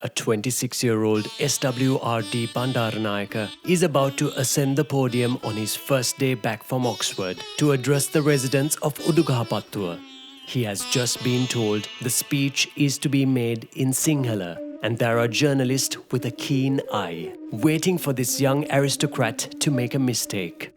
A 26-year-old S.W.R.D. Bandaranaike is about to ascend the podium on his first day back from Oxford to address the residents of Udugahapattuwa. He has just been told the speech is to be made in Sinhala, and there are journalists with a keen eye, waiting for this young aristocrat to make a mistake.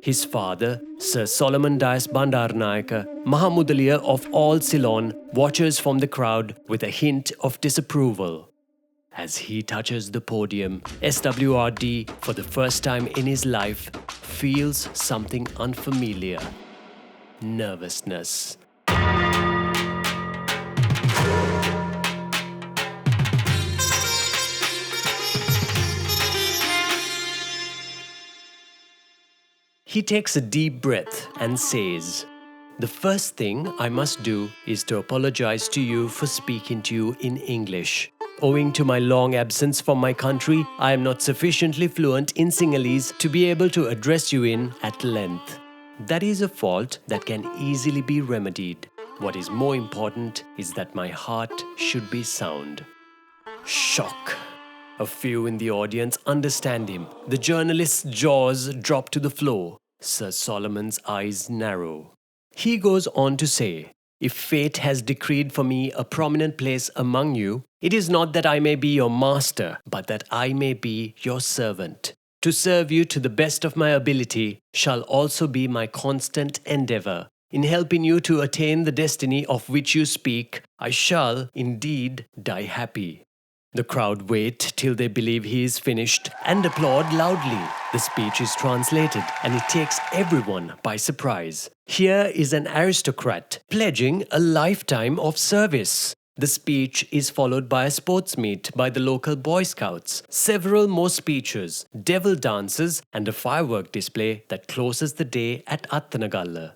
His father, Sir Solomon Dias Bandaranaike, Mahamudaliya of all Ceylon, watches from the crowd with a hint of disapproval. As he touches the podium, S.W.R.D, for the first time in his life, feels something unfamiliar. Nervousness. He takes a deep breath and says, "The first thing I must do is to apologize to you for speaking to you in English. Owing to my long absence from my country, I am not sufficiently fluent in Sinhalese to be able to address you in at length. That is a fault that can easily be remedied. What is more important is that my heart should be sound." Shock. A few in the audience understand him. The journalist's jaws drop to the floor. Sir Solomon's eyes narrow. He goes on to say, "If fate has decreed for me a prominent place among you, it is not that I may be your master, but that I may be your servant. To serve you to the best of my ability shall also be my constant endeavor. In helping you to attain the destiny of which you speak, I shall, indeed, die happy." The crowd wait till they believe he is finished and applaud loudly. The speech is translated and it takes everyone by surprise. Here is an aristocrat pledging a lifetime of service. The speech is followed by a sports meet by the local Boy Scouts, several more speeches, devil dances, and a firework display that closes the day at Attanagalla.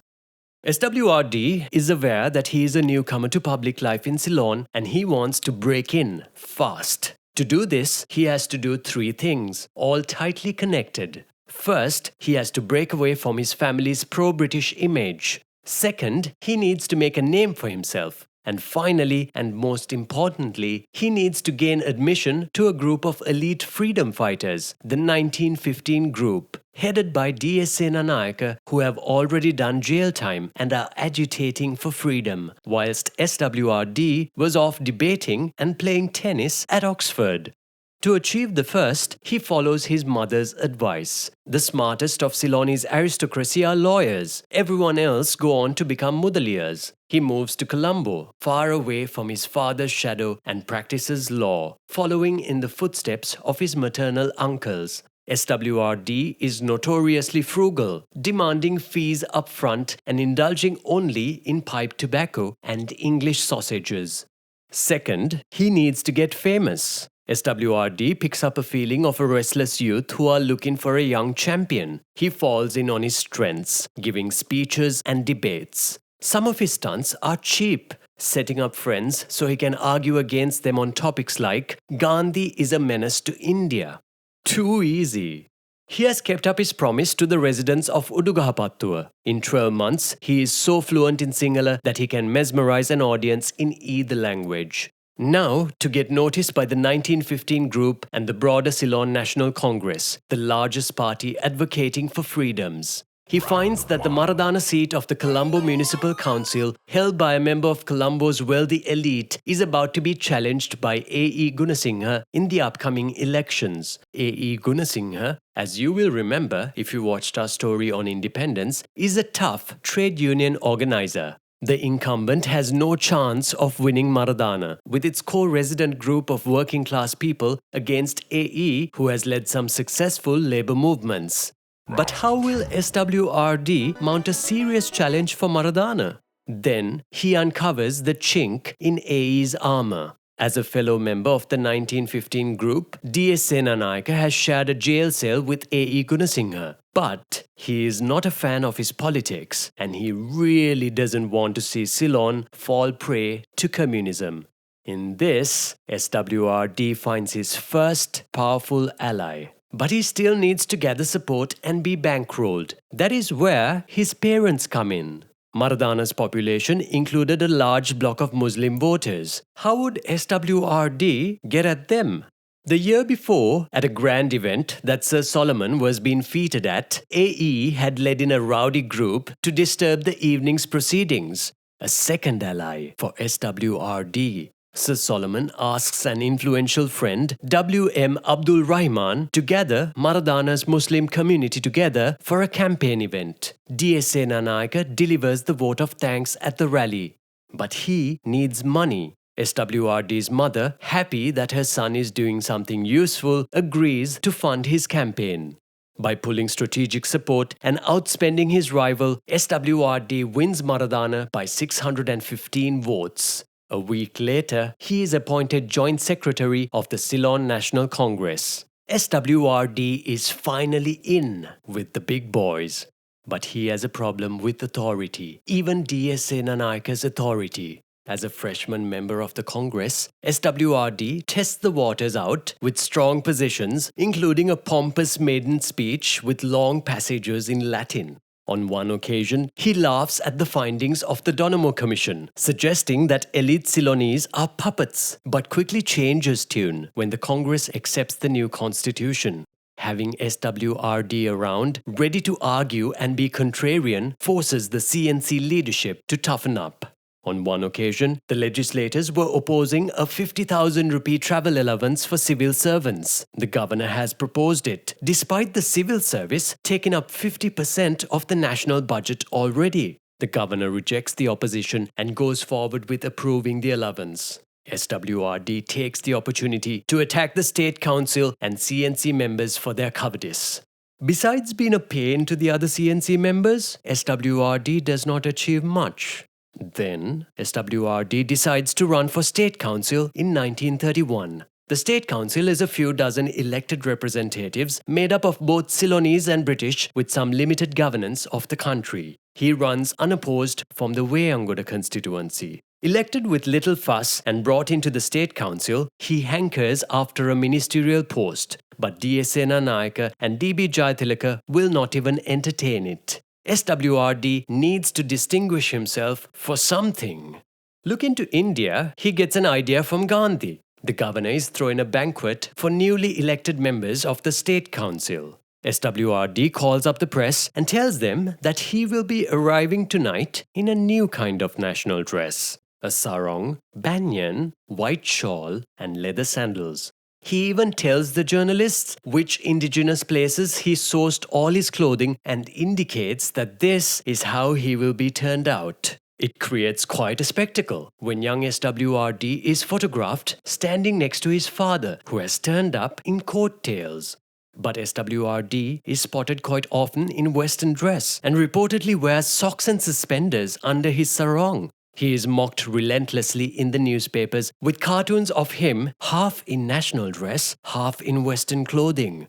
S.W.R.D. is aware that he is a newcomer to public life in Ceylon and he wants to break in fast. To do this, he has to do three things, all tightly connected. First, he has to break away from his family's pro-British image. Second, he needs to make a name for himself. And finally, and most importantly, he needs to gain admission to a group of elite freedom fighters, the 1915 group, headed by D.S. Senanaike, who have already done jail time and are agitating for freedom, whilst S.W.R.D. was off debating and playing tennis at Oxford. To achieve the first, he follows his mother's advice. The smartest of Ceylonese aristocracy are lawyers. Everyone else go on to become mudaliyas. He moves to Colombo, far away from his father's shadow, and practices law, following in the footsteps of his maternal uncles. S.W.R.D. is notoriously frugal, demanding fees up front and indulging only in pipe tobacco and English sausages. Second, he needs to get famous. S.W.R.D. picks up a feeling of a restless youth who are looking for a young champion. He falls in on his strengths, giving speeches and debates. Some of his stunts are cheap, setting up friends so he can argue against them on topics like Gandhi is a menace to India. Too easy. He has kept up his promise to the residents of Udugahapattuwa. In 12 months, he is so fluent in Sinhala that he can mesmerize an audience in either language. Now, to get noticed by the 1915 group and the broader Ceylon National Congress, the largest party advocating for freedoms. He finds that the Maradana seat of the Colombo Municipal Council, held by a member of Colombo's wealthy elite, is about to be challenged by A.E. Gunasinghe in the upcoming elections. A.E. Gunasinghe, as you will remember if you watched our story on independence, is a tough trade union organizer. The incumbent has no chance of winning Maradana, with its co-resident group of working-class people against A.E., who has led some successful labor movements. But how will S.W.R.D. mount a serious challenge for Maradana? Then he uncovers the chink in A.E.'s armor. As a fellow member of the 1915 group, D.S. Senanaike has shared a jail cell with A.E. Gunasinghe. But he is not a fan of his politics, and he really doesn't want to see Ceylon fall prey to communism. In this, S.W.R.D. finds his first powerful ally. But he still needs to gather support and be bankrolled. That is where his parents come in. Maradana's population included a large block of Muslim voters. How would SWRD get at them? The year before, at a grand event that Sir Solomon was being feted at, AE had led in a rowdy group to disturb the evening's proceedings. A second ally for SWRD. Sir Solomon asks an influential friend, W.M. Abdul Rahman, to gather Maradana's Muslim community together for a campaign event. D.S. Bandaranaike delivers the vote of thanks at the rally. But he needs money. SWRD's mother, happy that her son is doing something useful, agrees to fund his campaign. By pulling strategic support and outspending his rival, SWRD wins Maradana by 615 votes. A week later, he is appointed Joint Secretary of the Ceylon National Congress. SWRD is finally in with the big boys. But he has a problem with authority, even D.S. Bandaranaike's authority. As a freshman member of the Congress, SWRD tests the waters out with strong positions, including a pompous maiden speech with long passages in Latin. On one occasion, he laughs at the findings of the Donamo Commission, suggesting that elite Ceylonese are puppets, but quickly changes tune when the Congress accepts the new constitution. Having SWRD around, ready to argue and be contrarian, forces the CNC leadership to toughen up. On one occasion, the legislators were opposing a 50,000 rupee travel allowance for civil servants. The governor has proposed it, despite the civil service taking up 50% of the national budget already. The governor rejects the opposition and goes forward with approving the allowance. SWRD takes the opportunity to attack the State Council and CNC members for their cowardice. Besides being a pain to the other CNC members, SWRD does not achieve much. Then, SWRD decides to run for State Council in 1931. The State Council is a few dozen elected representatives made up of both Ceylonese and British with some limited governance of the country. He runs unopposed from the Weerakoon constituency. Elected with little fuss and brought into the State Council, he hankers after a ministerial post, but D.S. Bandaranaike and D.B. Jayatilaka will not even entertain it. SWRD needs to distinguish himself for something. Look into India, he gets an idea from Gandhi. The governor is throwing a banquet for newly elected members of the State Council. SWRD calls up the press and tells them that he will be arriving tonight in a new kind of national dress. A sarong, banyan, white shawl and leather sandals. He even tells the journalists which indigenous places he sourced all his clothing and indicates that this is how he will be turned out. It creates quite a spectacle when young SWRD is photographed standing next to his father, who has turned up in coattails. But SWRD is spotted quite often in Western dress and reportedly wears socks and suspenders under his sarong. He is mocked relentlessly in the newspapers with cartoons of him half in national dress, half in Western clothing.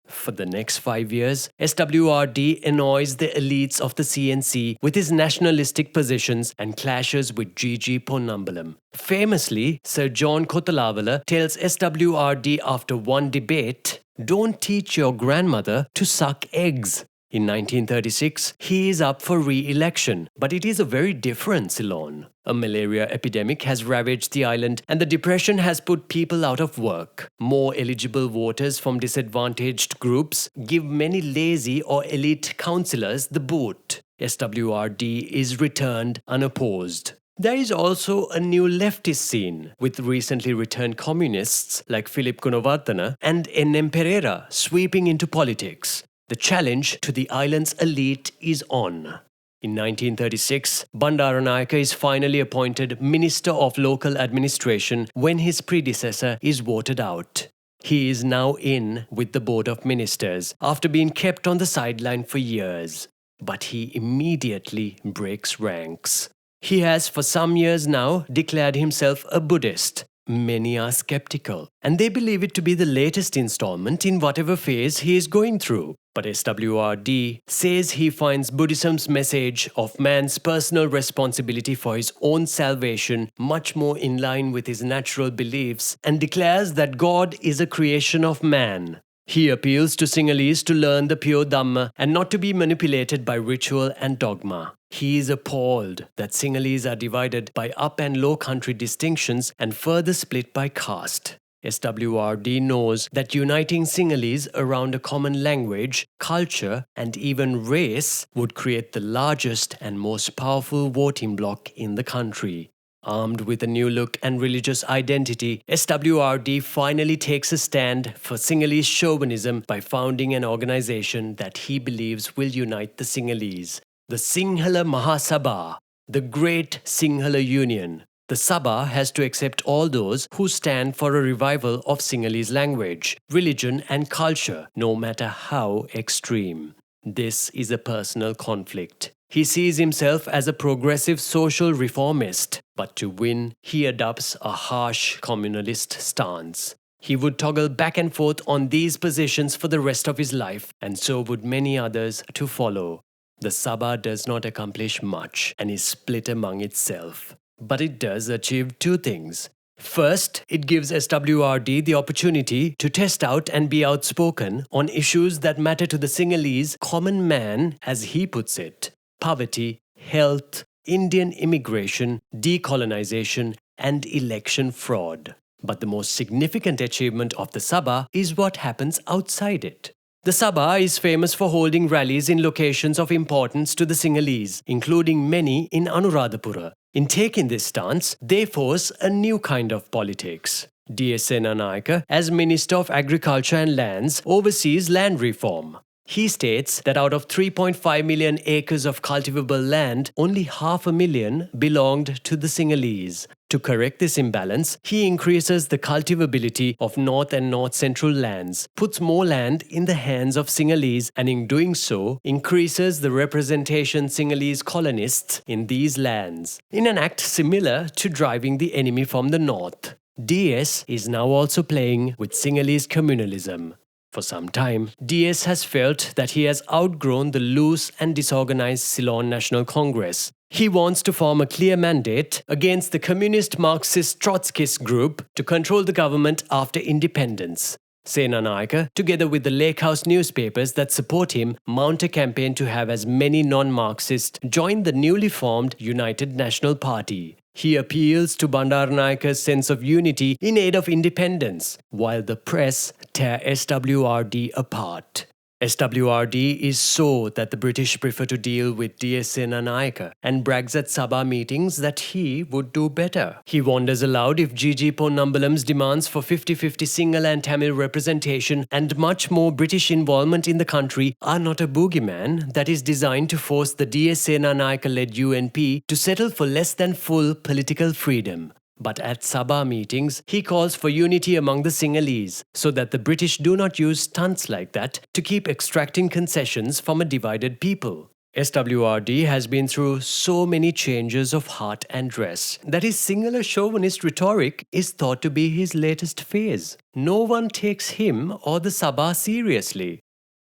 For the next 5 years, SWRD annoys the elites of the CNC with his nationalistic positions and clashes with G.G. Ponnambalam. Famously, Sir John Kothalavala tells SWRD after one debate, "Don't teach your grandmother to suck eggs." In 1936, he is up for re-election, but it is a very different Ceylon. A malaria epidemic has ravaged the island and the depression has put people out of work. More eligible voters from disadvantaged groups give many lazy or elite councillors the boot. SWRD is returned unopposed. There is also a new leftist scene, with recently returned communists like Philip Gunavarthana and N.M. Pereira sweeping into politics. The challenge to the island's elite is on. In 1936, Bandaranaike is finally appointed Minister of Local Administration when his predecessor is voted out. He is now in with the Board of Ministers after being kept on the sideline for years. But he immediately breaks ranks. He has for some years now declared himself a Buddhist. Many are skeptical, and they believe it to be the latest installment in whatever phase he is going through. But SWRD says he finds Buddhism's message of man's personal responsibility for his own salvation much more in line with his natural beliefs and declares that God is a creation of man. He appeals to Sinhalese to learn the pure Dhamma and not to be manipulated by ritual and dogma. He is appalled that Sinhalese are divided by up and low country distinctions and further split by caste. S.W.R.D. knows that uniting Sinhalese around a common language, culture, and even race would create the largest and most powerful voting bloc in the country. Armed with a new look and religious identity, S.W.R.D. finally takes a stand for Sinhalese chauvinism by founding an organization that he believes will unite the Sinhalese. The Sinhala Mahasabha, the Great Sinhala Union. The Sabha has to accept all those who stand for a revival of Sinhalese language, religion and culture, no matter how extreme. This is a personal conflict. He sees himself as a progressive social reformist, but to win, he adopts a harsh communalist stance. He would toggle back and forth on these positions for the rest of his life, and so would many others to follow. The Sabha does not accomplish much and is split among itself. But it does achieve two things. First, it gives S.W.R.D. the opportunity to test out and be outspoken on issues that matter to the Sinhalese common man, as he puts it: poverty, health, Indian immigration, decolonization, and election fraud. But the most significant achievement of the Sabha is what happens outside it. The Sabha is famous for holding rallies in locations of importance to the Sinhalese, including many in Anuradhapura. In taking this stance, they force a new kind of politics. D.S. Bandaranaike, as Minister of Agriculture and Lands, oversees land reform. He states that out of 3.5 million acres of cultivable land, only 500,000 belonged to the Sinhalese. To correct this imbalance, he increases the cultivability of north and north-central lands, puts more land in the hands of Sinhalese, and in doing so, increases the representation Sinhalese colonists in these lands, in an act similar to driving the enemy from the north. DS is now also playing with Sinhalese communalism. For some time, DS has felt that he has outgrown the loose and disorganized Ceylon National Congress. He wants to form a clear mandate against the communist Marxist Trotskyist group to control the government after independence. Bandaranaike, together with the Lake House newspapers that support him, mount a campaign to have as many non-Marxists join the newly formed United National Party. He appeals to Bandaranaike's sense of unity in aid of independence, while the press tear S.W.R.D. apart. S.W.R.D. is so that the British prefer to deal with D.S. Bandaranaike and brags at Sabha meetings that he would do better. He wonders aloud if G.G. Ponnambalam's demands for 50-50 Sinhala and Tamil representation and much more British involvement in the country are not a boogeyman that is designed to force the D.S. Bandaranaike-led UNP to settle for less than full political freedom. But at Sabha meetings, he calls for unity among the Sinhalese, so that the British do not use stunts like that to keep extracting concessions from a divided people. S.W.R.D. has been through so many changes of heart and dress that his Sinhala chauvinist rhetoric is thought to be his latest phase. No one takes him or the Sabha seriously.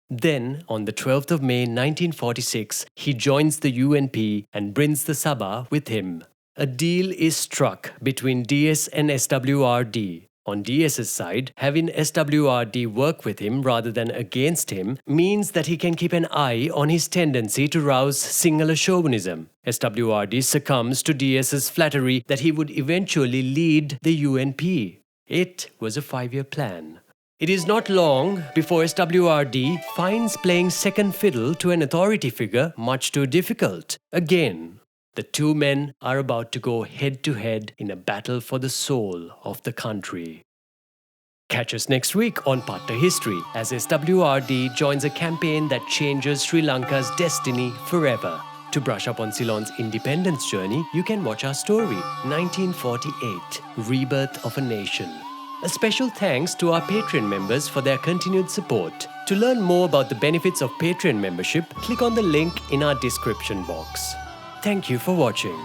Then, on the 12th of May 1946, he joins the UNP and brings the Sabha with him. A deal is struck between DS and S.W.R.D. On DS's side, having S.W.R.D. work with him rather than against him means that he can keep an eye on his tendency to rouse Sinhala chauvinism. S.W.R.D. succumbs to DS's flattery that he would eventually lead the UNP. It was a 5-year plan. It is not long before S.W.R.D. finds playing second fiddle to an authority figure much too difficult. Again, the two men are about to go head-to-head in a battle for the soul of the country. Catch us next week on Patta History as S.W.R.D. joins a campaign that changes Sri Lanka's destiny forever. To brush up on Ceylon's independence journey, you can watch our story, 1948, Rebirth of a Nation. A special thanks to our Patreon members for their continued support. To learn more about the benefits of Patreon membership, click on the link in our description box. Thank you for watching.